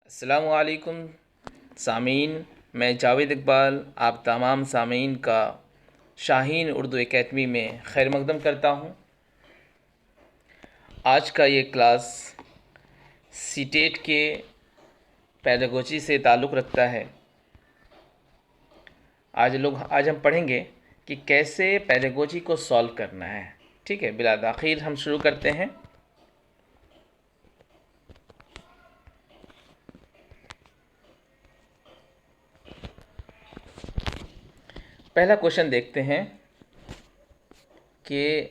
السلام علیکم سامعین، میں جاوید اقبال آپ تمام سامعین کا شاہین اردو اکیڈمی میں خیر مقدم کرتا ہوں۔ آج کا یہ کلاس سیٹیٹ کے پیڈاگوجی سے تعلق رکھتا ہے۔ آج ہم پڑھیں گے کہ کیسے پیڈاگوجی کو سالو کرنا ہے۔ ٹھیک ہے، بلا تاخیر ہم شروع کرتے ہیں۔ پہلا کوشچن دیکھتے ہیں کہ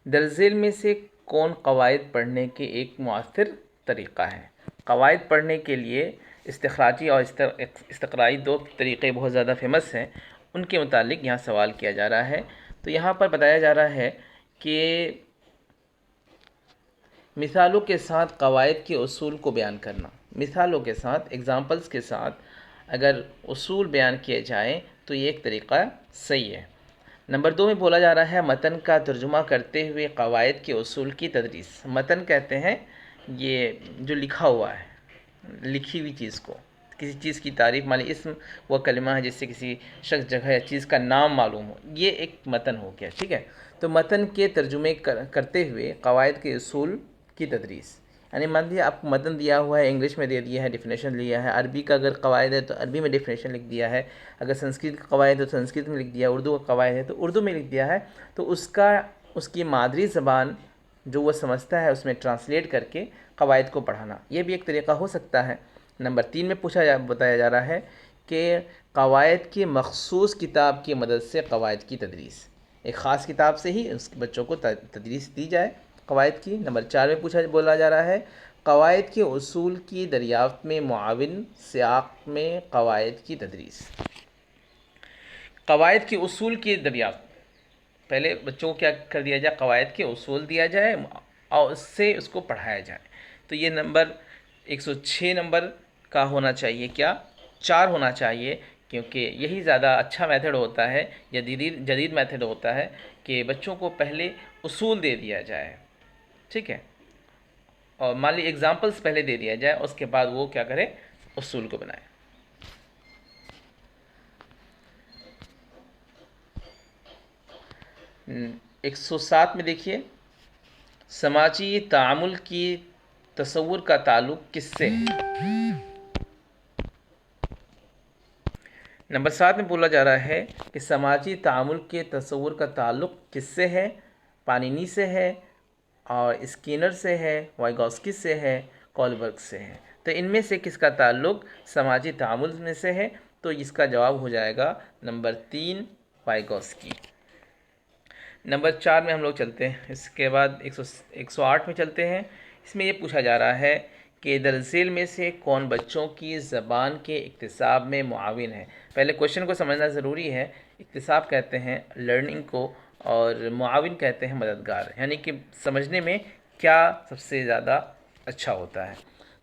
درج ذیل میں سے کون قواعد پڑھنے کے ایک مؤثر طریقہ ہے۔ قواعد پڑھنے کے لیے استخراجی اور استقرائی دو طریقے بہت زیادہ فیمس ہیں، ان کے متعلق یہاں سوال کیا جا رہا ہے۔ تو یہاں پر بتایا جا رہا ہے کہ مثالوں کے ساتھ قواعد کے اصول کو بیان کرنا۔ مثالوں کے ساتھ، ایگزامپلس کے ساتھ اگر اصول بیان کیے جائیں تو یہ ایک طریقہ صحیح ہے۔ نمبر 2 میں بولا جا رہا ہے متن کا ترجمہ کرتے ہوئے قواعد کے اصول کی تدریس۔ متن کہتے ہیں یہ جو لکھا ہوا ہے، لکھی ہوئی چیز کو، کسی چیز کی تعریف، مان لی اسم وہ کلمہ ہے جس سے کسی شخص، جگہ یا چیز کا نام معلوم ہو، یہ ایک متن ہو گیا۔ ٹھیک ہے، تو متن کے ترجمے کرتے ہوئے قواعد کے اصول کی تدریس، یعنی مان لیجیے آپ کو متن دیا ہوا ہے، انگلش میں دے دیا ہے، ڈیفینیشن لیا ہے، عربی کا اگر قواعد ہے تو عربی میں ڈیفینیشن لکھ دیا ہے، اگر سنسکرت کا قواعد ہے تو سنسکرت میں لکھ دیا، اردو کا قواعد ہے تو اردو میں لکھ دیا ہے، تو اس کی مادری زبان جو وہ سمجھتا ہے اس میں ٹرانسلیٹ کر کے قواعد کو پڑھانا، یہ بھی ایک طریقہ ہو سکتا ہے۔ نمبر 3 میں بتایا جا رہا ہے کہ قواعد کی مخصوص کتاب کی مدد سے قواعد کی تدریس، ایک خاص کتاب سے ہی اس بچوں کو تدریس دی جائے قواعد کی۔ نمبر 4 میں بولا جا رہا ہے قواعد کے اصول کی دریافت میں معاون سیاق میں قواعد کی تدریس۔ قواعد کے اصول کی دریافت، پہلے بچوں کو کیا کر دیا جائے، قواعد کے اصول دیا جائے اور اس سے اس کو پڑھایا جائے۔ تو یہ نمبر 106 نمبر کا ہونا چاہیے، کیا 4 ہونا چاہیے، کیونکہ یہی زیادہ اچھا میتھڈ ہوتا ہے، جدید میتھڈ ہوتا ہے کہ بچوں کو پہلے اصول دے دیا جائے۔ ٹھیک ہے، اور مان لی ایگزامپلس پہلے دے دیا جائے، اس کے بعد وہ کیا کرے، اصول کو بنائے۔ 107 میں دیکھیے، سماجی تعامل کی تصور کا تعلق کس سے ہے۔ نمبر 7 میں بولا جا رہا ہے کہ سماجی تعامل کے تصور کا تعلق کس سے ہے، پانینی سے ہے اور اسکینر سے ہے، وائگوسکی سے ہے، کولبرگ سے ہے۔ تو ان میں سے کس کا تعلق سماجی تعامل میں سے ہے، تو اس کا جواب ہو جائے گا نمبر 3 وائگوسکی۔ نمبر 4 میں ہم لوگ چلتے ہیں، اس کے بعد 108 میں چلتے ہیں۔ اس میں یہ پوچھا جا رہا ہے کہ درج ذیل میں سے کون بچوں کی زبان کے اکتساب میں معاون ہے۔ پہلے کوشچن کو سمجھنا ضروری ہے۔ اکتساب کہتے ہیں لرننگ کو، اور معاون کہتے ہیں مددگار، یعنی کہ سمجھنے میں کیا سب سے زیادہ اچھا ہوتا ہے۔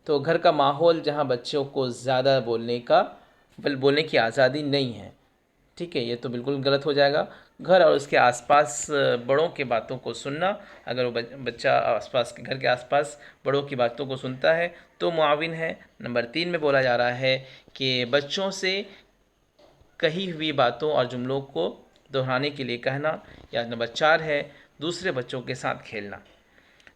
تو گھر کا ماحول جہاں بچوں کو زیادہ بولنے کی آزادی نہیں ہے، ٹھیک ہے، یہ تو بالکل غلط ہو جائے گا۔ گھر اور اس کے آس پاس بڑوں کی باتوں کو سننا، اگر وہ بچہ گھر کے آس پاس بڑوں کی باتوں کو سنتا ہے تو معاون ہے۔ نمبر 3 میں بولا جا رہا ہے کہ بچوں سے کہی ہوئی باتوں اور جملوں کو دہرانے کے لیے کہنا، یا نمبر 4 ہے دوسرے بچوں کے ساتھ کھیلنا۔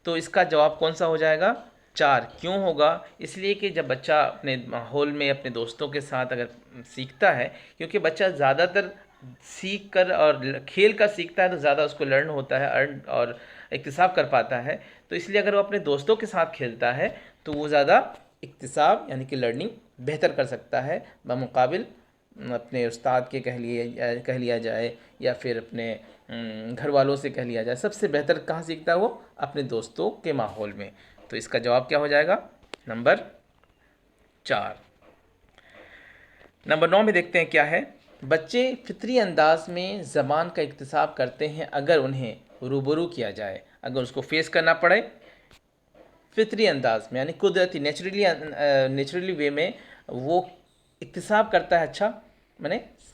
تو اس کا جواب کون سا ہو جائے گا، 4۔ کیوں ہوگا، اس لیے کہ جب بچہ اپنے ماحول میں اپنے دوستوں کے ساتھ اگر سیکھتا ہے، کیونکہ بچہ زیادہ تر سیکھ کر اور کھیل کر سیکھتا ہے تو زیادہ اس کو لرن ہوتا ہے، ارن اور اکتساب کر پاتا ہے۔ تو اس لیے اگر وہ اپنے دوستوں کے ساتھ کھیلتا ہے تو وہ زیادہ اکتساب یعنی کہ لرننگ بہتر کر سکتا ہے، بمقابل اپنے استاد کے کہہ لیا جائے یا پھر اپنے گھر والوں سے کہہ لیا جائے، سب سے بہتر کہاں سیکھتا ہے وہ، اپنے دوستوں کے ماحول میں۔ تو اس کا جواب کیا ہو جائے گا، نمبر 4۔ نمبر 9 میں دیکھتے ہیں کیا ہے، بچے فطری انداز میں زبان کا اکتساب کرتے ہیں اگر انہیں روبرو کیا جائے، اگر اس کو فیس کرنا پڑے فطری انداز میں، یعنی قدرتی نیچرلی وے میں وہ اکتساب کرتا ہے، اچھا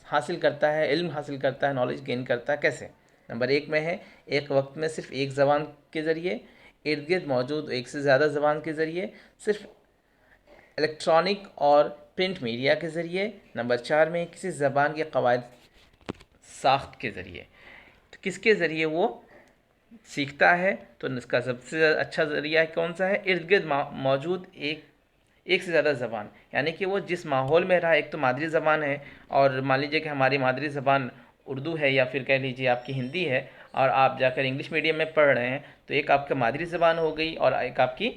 حاصل کرتا ہے، علم حاصل کرتا ہے، نالج گین کرتا ہے۔ کیسے، نمبر 1 میں ہے ایک وقت میں صرف ایک زبان کے ذریعے، ارد گرد موجود ایک سے زیادہ زبان کے ذریعے، صرف الیکٹرانک اور پرنٹ میڈیا کے ذریعے۔ نمبر 4 میں کسی زبان کے قواعد ساخت کے ذریعے۔ تو کس کے ذریعے وہ سیکھتا ہے؟ تو اس کا سب سے اچھا ذریعہ کون سا ہے؟ ارد گرد موجود ایک سے زیادہ زبان، یعنی کہ وہ جس ماحول میں رہا، ایک تو مادری زبان ہے، اور مان لیجیے کہ ہماری مادری زبان اردو ہے، یا پھر کہہ لیجیے آپ کی ہندی ہے، اور آپ جا کر انگلش میڈیم میں پڑھ رہے ہیں، تو ایک آپ کا مادری زبان ہو گئی اور ایک آپ کی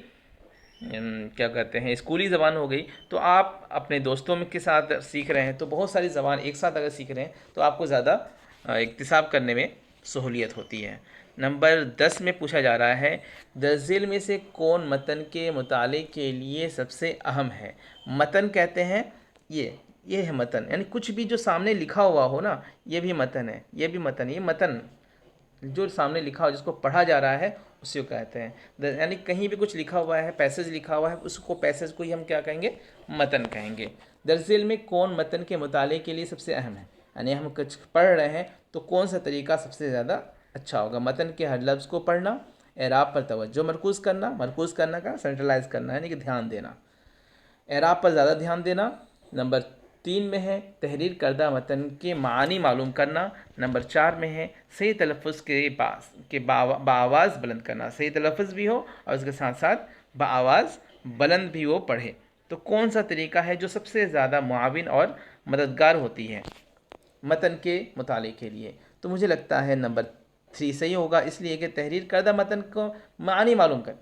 کیا کہتے ہیں اسکولی زبان ہو گئی۔ تو آپ اپنے دوستوں کے ساتھ سیکھ رہے ہیں، تو بہت ساری زبان ایک ساتھ اگر سیکھ رہے ہیں تو آپ کو زیادہ اکتساب کرنے میں سہولیت ہوتی ہے۔ نمبر 10 میں پوچھا جا رہا ہے، درج ذیل میں سے کون متن کے مطالعے کے لیے سب سے اہم ہے؟ متن کہتے ہیں یہ ہے متن، یعنی کچھ بھی جو سامنے لکھا ہوا ہو نا، یہ بھی متن ہے، یہ بھی متن ہے۔ یہ متن جو سامنے لکھا ہو، جس کو پڑھا جا رہا ہے، اسی کو کہتے ہیں۔ یعنی کہیں بھی کچھ لکھا ہوا ہے، پیسج لکھا ہوا ہے، اس کو پیسج کو ہی ہم کیا کہیں گے؟ متن کہیں گے۔ درج ذیل میں کون متن کے مطالعے کے لیے سب سے اہم ہے؟ یعنی ہم کچھ پڑھ رہے ہیں تو کون سا طریقہ سب سے زیادہ اچھا ہوگا؟ متن کے ہر لفظ کو پڑھنا، اعراب پر توجہ مرکوز کرنا کا سینٹرلائز کرنا، یعنی کہ دھیان دینا، اعراب پر زیادہ دھیان دینا۔ نمبر 3 میں ہے تحریر کردہ متن کے معانی معلوم کرنا۔ نمبر 4 میں ہے صحیح تلفظ کے بآواز بلند کرنا، صحیح تلفظ بھی ہو اور اس کے ساتھ ساتھ بآواز بلند بھی وہ پڑھے۔ تو کون سا طریقہ ہے جو سب سے زیادہ معاون اور مددگار ہوتی ہے متن کے مطالعے کے لیے؟ تو مجھے لگتا ہے نمبر 3 صحیح ہوگا، اس لیے کہ تحریر کردہ متن کو معانی معلوم کر۔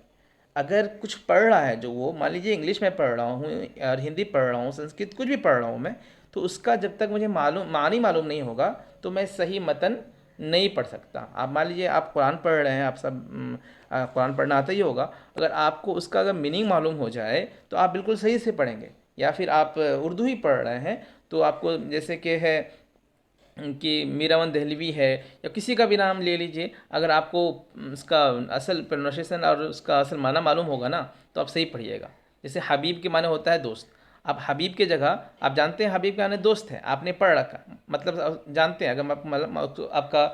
اگر کچھ پڑھ رہا ہے جو وہ مان لیجیے انگلش میں پڑھ رہا ہوں اور ہندی پڑھ رہا ہوں، سنسکرت کچھ بھی پڑھ رہا ہوں میں، تو اس کا جب تک مجھے معنی معلوم نہیں ہوگا تو میں صحیح متن نہیں پڑھ سکتا۔ آپ مان لیجیے آپ قرآن پڑھ رہے ہیں، آپ سب قرآن پڑھنا آتا ہی ہوگا، اگر آپ کو اس کا اگر میننگ معلوم ہو جائے تو آپ بالکل صحیح سے پڑھیں گے۔ یا پھر آپ اردو ہی پڑھ رہے ہیں تو آپ کو جیسے کہ ہے کہ میراون دہلوی ہے یا کسی کا بھی نام لے لیجئے، اگر آپ کو اس کا اصل پروننسیشن اور اس کا اصل معنی معلوم ہوگا نا تو آپ صحیح پڑھیے گا۔ جیسے حبیب کے معنی ہوتا ہے دوست، اب حبیب کے جگہ آپ جانتے ہیں حبیب کا معنی دوست ہے، آپ نے پڑھ رکھا، مطلب جانتے ہیں، اگر آپ کا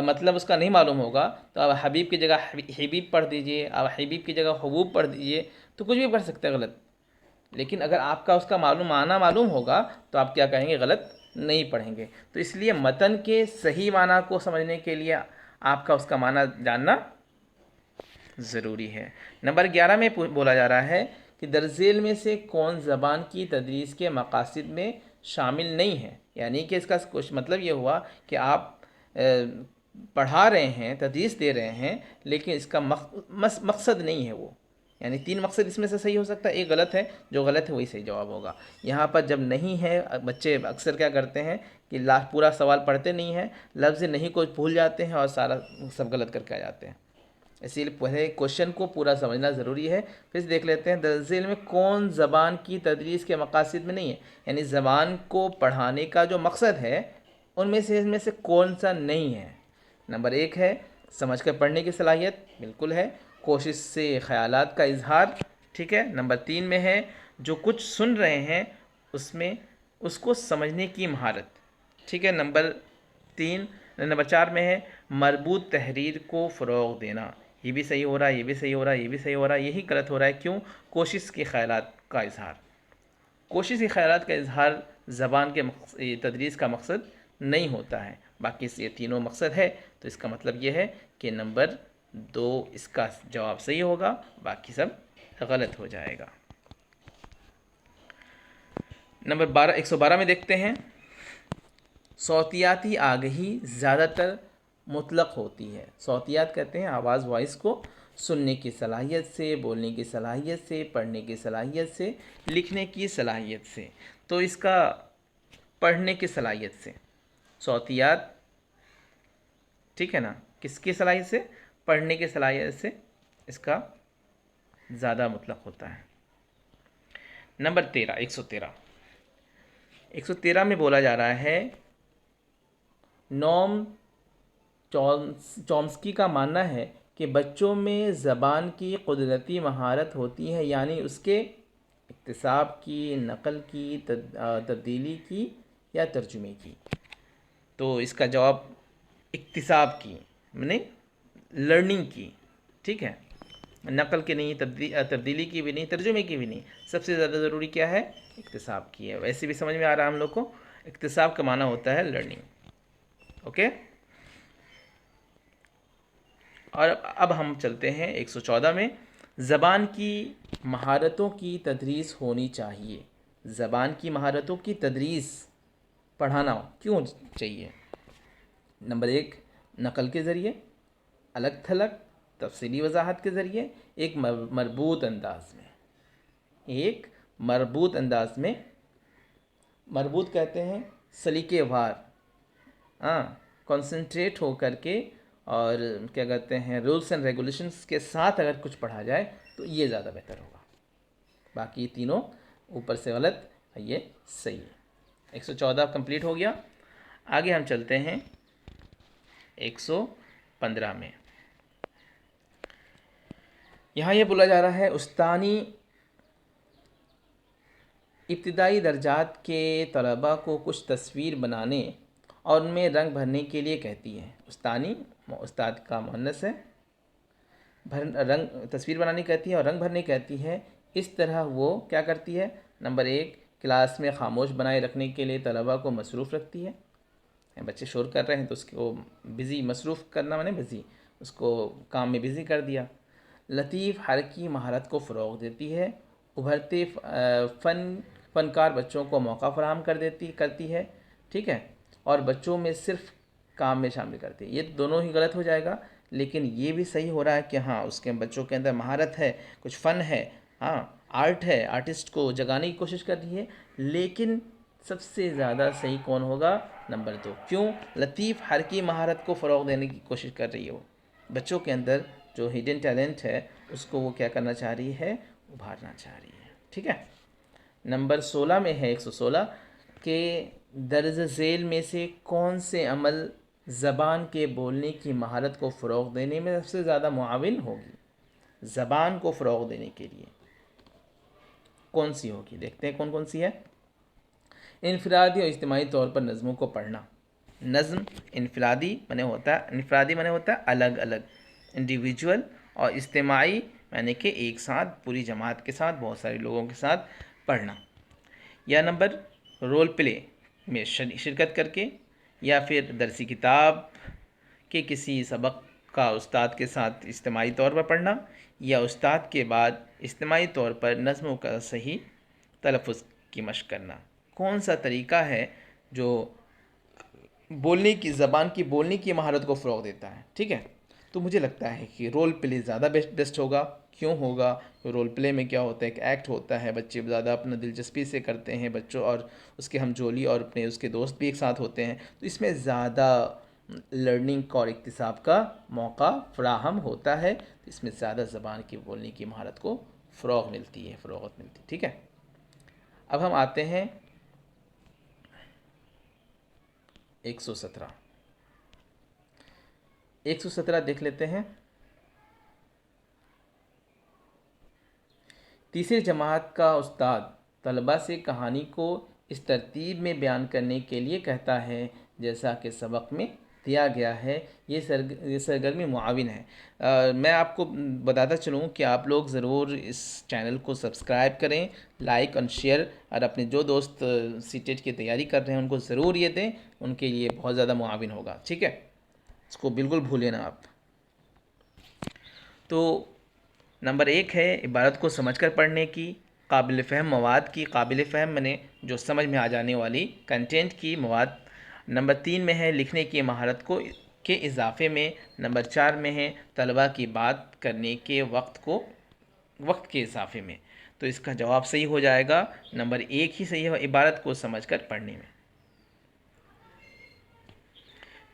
مطلب اس کا نہیں معلوم ہوگا تو آپ حبیب کی جگہ حبیب پڑھ دیجئے، آپ حبیب کی جگہ حبوب پڑھ دیجئے، تو کچھ بھی پڑھ سکتے ہیں غلط۔ لیکن اگر آپ کا اس کا معنی معلوم ہوگا تو آپ کیا کہیں گے؟ غلط نہیں پڑھیں گے۔ تو اس لیے متن کے صحیح معنی کو سمجھنے کے لیے آپ کا اس کا معنی جاننا ضروری ہے۔ نمبر 11 میں بولا جا رہا ہے کہ درج ذیل میں سے کون زبان کی تدریس کے مقاصد میں شامل نہیں ہے؟ یعنی کہ اس کا کچھ مطلب یہ ہوا کہ آپ پڑھا رہے ہیں، تدریس دے رہے ہیں، لیکن اس کا مقصد نہیں ہے وہ، یعنی 3 مقصد اس میں سے صحیح ہو سکتا ہے، ایک غلط ہے، جو غلط ہے وہی صحیح جواب ہوگا۔ یہاں پر جب نہیں ہے، بچے اکثر کیا کرتے ہیں کہ پورا سوال پڑھتے نہیں ہیں، لفظ نہیں کو بھول جاتے ہیں اور سارا سب غلط کر کے آ جاتے ہیں۔ اسی لیے پہلے کوشچن کو پورا سمجھنا ضروری ہے۔ پھر دیکھ لیتے ہیں درج ذیل میں کون زبان کی تدریس کے مقاصد میں نہیں ہے، یعنی زبان کو پڑھانے کا جو مقصد ہے ان میں سے کون سا نہیں ہے؟ نمبر 1 ہے سمجھ کر پڑھنے کی صلاحیت، بالکل ہے، کوشش سے خیالات کا اظہار، ٹھیک ہے۔ نمبر 3 میں ہے جو کچھ سن رہے ہیں اس کو سمجھنے کی مہارت، ٹھیک ہے۔ نمبر 4 میں ہے مربوط تحریر کو فروغ دینا، یہ بھی صحیح ہو رہا ہے، یہ بھی صحیح ہو رہا ہے، یہ بھی صحیح ہو رہا ہے، یہی غلط ہو رہا ہے، کیوں؟ کوشش کے خیالات کا اظہار، کوشش کے خیالات کا اظہار زبان کے تدریس کا مقصد نہیں ہوتا ہے۔ باقی یہ تینوں مقصد ہے، تو اس کا مطلب یہ ہے کہ نمبر 2 اس کا جواب صحیح ہوگا، باقی سب غلط ہو جائے گا۔ نمبر 112 میں دیکھتے ہیں، صوتیاتی آگہی زیادہ تر مطلق ہوتی ہے۔ صوتیات کہتے ہیں آواز، وائس کو سننے کی صلاحیت سے، بولنے کی صلاحیت سے، پڑھنے کی صلاحیت سے، لکھنے کی صلاحیت سے۔ تو اس کا پڑھنے کی صلاحیت سے، صوتیات، ٹھیک ہے نا، کس کی صلاحیت سے؟ پڑھنے کی صلاحیت سے اس کا زیادہ مطلق ہوتا ہے۔ نمبر 113 میں بولا جا رہا ہے، نوم چومسکی کا ماننا ہے کہ بچوں میں زبان کی قدرتی مہارت ہوتی ہے، یعنی اس کے اکتساب کی، نقل کی، تبدیلی کی یا ترجمے کی۔ تو اس کا جواب اکتساب کی، یعنی لرننگ کی، ٹھیک ہے۔ نقل کی نہیں، تبدیلی کی بھی نہیں، ترجمے کی بھی نہیں، سب سے زیادہ ضروری کیا ہے؟ اکتساب کی ہے۔ ویسے بھی سمجھ میں آ رہا ہے ہم لوگ کو، اکتساب کا معنی ہوتا ہے لرننگ۔ اوکے، اور اب ہم چلتے ہیں 114 میں، زبان کی مہارتوں کی تدریس ہونی چاہیے۔ زبان کی مہارتوں کی تدریس، پڑھانا کیوں چاہیے؟ نمبر 1، نقل کے ذریعے، الگ تھلگ تفصیلی وضاحت کے ذریعے، ایک مربوط انداز میں، ایک مربوط انداز میں، مربوط کہتے ہیں سلیقے وار، ہاں، کنسنٹریٹ ہو کر کے، اور کیا کہتے ہیں رولس اینڈ ریگولیشنس کے ساتھ اگر کچھ پڑھا جائے تو یہ زیادہ بہتر ہوگا۔ باقی تینوں اوپر سے غلط، یہ صحیح ہے۔ 114 کمپلیٹ ہو گیا، آگے ہم چلتے ہیں 115 میں۔ یہاں یہ بولا جا رہا ہے، استانی ابتدائی درجات کے طلباء کو کچھ تصویر بنانے اور ان میں رنگ بھرنے کے لیے کہتی ہے۔ استانی استاد کا مؤنث ہے، رنگ تصویر بنانے کہتی ہے اور رنگ بھرنے کہتی ہے۔ اس طرح وہ کیا کرتی ہے؟ نمبر 1، کلاس میں خاموش بنائے رکھنے کے لیے طلباء کو مصروف رکھتی ہے۔ بچے شور کر رہے ہیں تو اس کو بزی، مصروف کرنا مانے بزی، اس کو کام میں بزی کر دیا۔ لطیف حرکی مہارت کو فروغ دیتی ہے، ابھرتے فنکار بچوں کو موقع فراہم کرتی ہے، ٹھیک ہے، اور بچوں میں صرف کام میں شامل کرتی ہے۔ یہ دونوں ہی غلط ہو جائے گا، لیکن یہ بھی صحیح ہو رہا ہے کہ ہاں اس کے بچوں کے اندر مہارت ہے، کچھ فن ہے، ہاں آرٹ ہے، آرٹسٹ کو جگانے کی کوشش کر رہی ہے۔ لیکن سب سے زیادہ صحیح کون ہوگا؟ نمبر 2۔ کیوں؟ لطیف حرکی مہارت کو فروغ دینے کی کوشش کر رہی ہے، وہ بچوں کے اندر جو ہڈن ٹیلنٹ ہے اس کو وہ کیا کرنا چاہ رہی ہے؟ ابھارنا چاہ رہی ہے، ٹھیک ہے۔ نمبر 16 میں ہے 116 کہ درج ذیل میں سے کون سے عمل زبان کے بولنے کی مہارت کو فروغ دینے میں سب سے زیادہ معاون ہوگی؟ زبان کو فروغ دینے کے لیے کون سی ہوگی؟ دیکھتے ہیں کون کون سی ہے۔ انفرادی اور اجتماعی طور پر نظموں کو پڑھنا۔ نظم انفرادی معنی ہوتا ہے الگ الگ، انڈیویجول، اور اجتماعی یعنی کہ ایک ساتھ، پوری جماعت کے ساتھ، بہت سارے لوگوں کے ساتھ پڑھنا۔ یا نمبر رول پلے میں شرکت کر کے، یا پھر درسی کتاب کے کسی سبق کا استاد کے ساتھ اجتماعی طور پر پڑھنا، یا استاد کے بعد اجتماعی طور پر نظموں کا صحیح تلفظ کی مشق کرنا۔ کون سا طریقہ ہے جو زبان کی بولنے کی مہارت کو فروغ دیتا ہے؟ ٹھیک ہے، تو مجھے لگتا ہے کہ رول پلے زیادہ بیسٹ ہوگا۔ کیوں ہوگا؟ رول پلے میں کیا ہوتا ہے؟ ایک ایکٹ ہوتا ہے، بچے زیادہ اپنا دلچسپی سے کرتے ہیں، بچوں اور اس کے ہمجولی اور اس کے دوست بھی ایک ساتھ ہوتے ہیں، تو اس میں زیادہ لرننگ اور اکتساب کا موقع فراہم ہوتا ہے، اس میں زیادہ زبان کی بولنے کی مہارت کو فروغ ملتی ہے، فروغت ملتی ہے، ٹھیک ہے۔ اب ہم آتے ہیں 117 دیکھ لیتے ہیں۔ تیسری جماعت کا استاد طلباء سے کہانی کو اس ترتیب میں بیان کرنے کے لیے کہتا ہے جیسا کہ سبق میں دیا گیا ہے۔ یہ سرگرمی معاون ہے۔ میں آپ کو بتاتا چلوں کہ آپ لوگ ضرور اس چینل کو سبسکرائب کریں، لائک اور شیئر، اور اپنے جو دوست سی ٹیٹ کی تیاری کر رہے ہیں ان کو ضرور یہ دیں، ان کے لیے بہت زیادہ معاون ہوگا، ٹھیک ہے، اس کو بالکل بھولیں نا آپ۔ تو نمبر 1 ہے عبارت کو سمجھ کر پڑھنے کی، قابل فہم مواد کی، قابل فہم میں جو سمجھ میں آ جانے والی کنٹینٹ کی مواد۔ نمبر 3 میں ہے لکھنے کی مہارت کے اضافے میں۔ نمبر 4 میں ہے طلباء کی بات کرنے کے وقت کے اضافے میں۔ تو اس کا جواب صحیح ہو جائے گا نمبر 1 ہی صحیح ہے، عبارت کو سمجھ کر پڑھنے میں۔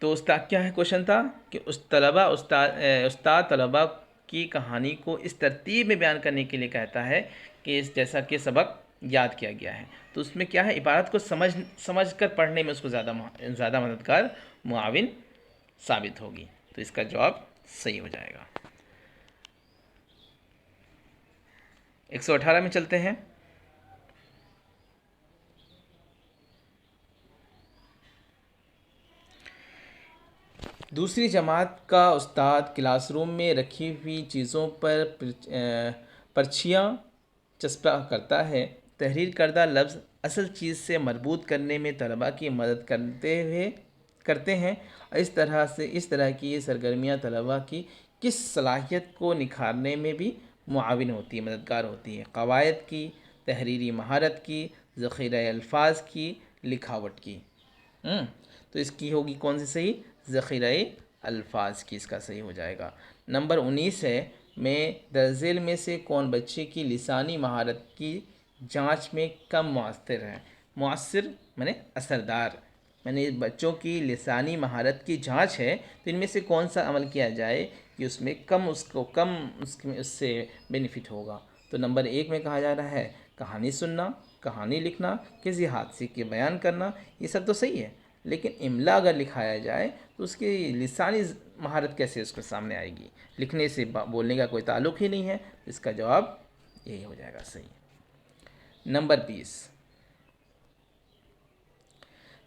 تو استاد کیا ہے کوشچن تھا کہ استاد طلباء کی کہانی کو اس ترتیب میں بیان کرنے کے لیے کہتا ہے کہ جیسا کہ سبق یاد کیا گیا ہے۔ تو اس میں کیا ہے؟ عبارت کو سمجھ کر پڑھنے میں اس کو زیادہ مددگار معاون ثابت ہوگی، تو اس کا جواب صحیح ہو جائے گا۔ 118 میں چلتے ہیں۔ دوسری جماعت کا استاد کلاس روم میں رکھی ہوئی چیزوں پر پرچیاں چسپاں کرتا ہے. تحریر کردہ لفظ اصل چیز سے مربوط کرنے میں طلباء کی مدد کرتے ہیں. اس طرح کی یہ سرگرمیاں طلباء کی کس صلاحیت کو نکھارنے میں بھی معاون ہوتی ہے، مددگار ہوتی ہے. قواعد کی، تحریری مہارت کی، ذخیرہ الفاظ کی، لکھاوٹ کی. تو اس کی ہوگی کون سی صحیح؟ ذخیرہ الفاظ کی اس کا صحیح ہو جائے گا. نمبر 19 ہے، میں درج ذیل میں سے کون بچے کی لسانی مہارت کی جانچ میں کم مؤثر ہے؟ مؤثر معنی اثردار. بچوں کی لسانی مہارت کی جانچ ہے تو ان میں سے کون سا عمل کیا جائے کہ اس میں اس سے بینیفٹ ہوگا. تو نمبر 1 میں کہا جا رہا ہے کہانی سننا، کہانی لکھنا، کسی حادثے کے بیان کرنا. یہ سب تو صحیح ہے، لیکن املا اگر لکھایا جائے تو اس کی لسانی مہارت کیسے اس کو سامنے آئے گی؟ لکھنے سے بولنے کا کوئی تعلق ہی نہیں ہے. اس کا جواب یہی ہو جائے گا صحیح. نمبر 20،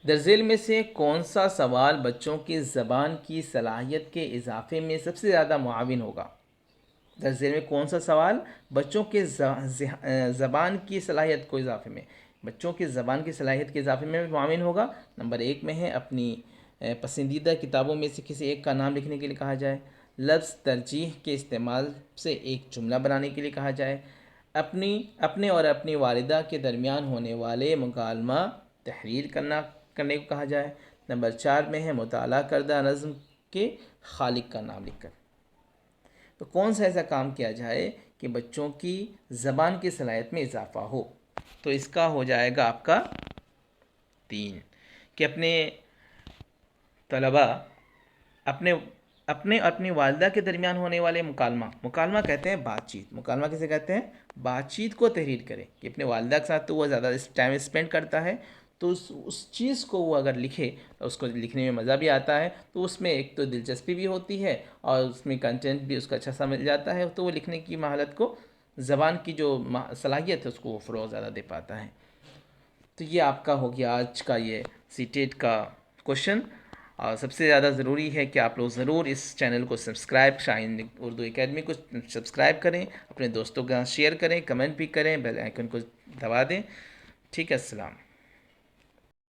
درج ذیل میں سے کون سا سوال بچوں کی زبان کی صلاحیت کے اضافے میں سب سے زیادہ معاون ہوگا؟ درج ذیل میں کون سا سوال بچوں کے زبان کی صلاحیت کو اضافے میں، بچوں کی زبان کی صلاحیت کے اضافے میں معاون ہوگا؟ نمبر 1 میں ہے اپنی پسندیدہ کتابوں میں سے کسی ایک کا نام لکھنے کے لیے کہا جائے. لفظ ترجیح کے استعمال سے ایک جملہ بنانے کے لیے کہا جائے. اپنے اور اپنی والدہ کے درمیان ہونے والے مکالمہ تحریر کرنے کو کہا جائے. نمبر 4 میں ہے مطالعہ کردہ نظم کے خالق کا نام لکھ کر. تو کون سا ایسا کام کیا جائے کہ بچوں کی زبان کی صلاحیت میں اضافہ ہو؟ تو اس کا ہو جائے گا آپ کا 3، کہ اپنے طلباء اپنی والدہ کے درمیان ہونے والے مکالمہ کہتے ہیں بات چیت. مکالمہ کسے کہتے ہیں؟ بات چیت کو تحریر کرے. کہ اپنے والدہ کے ساتھ تو وہ زیادہ ٹائم اسپینڈ کرتا ہے، تو اس چیز کو وہ اگر لکھے تو اس کو لکھنے میں مزہ بھی آتا ہے. تو اس میں ایک تو دلچسپی بھی ہوتی ہے اور اس میں کنٹینٹ بھی اس کا اچھا سا مل جاتا ہے. تو وہ لکھنے کی مہارت کو، زبان کی جو صلاحیت ہے اس کو وہ فروغ زیادہ دے پاتا ہے. تو یہ آپ کا ہو گیا آج کا یہ سی ٹیٹ کا کوشچن. اور سب سے زیادہ ضروری ہے کہ آپ لوگ ضرور اس چینل کو سبسکرائب، شاہین اردو اکیڈمی کو سبسکرائب کریں، اپنے دوستوں کے ساتھ شیئر کریں، کمنٹ بھی کریں، بیل آئیکن کو دبا دیں. ٹھیک ہے، السلام.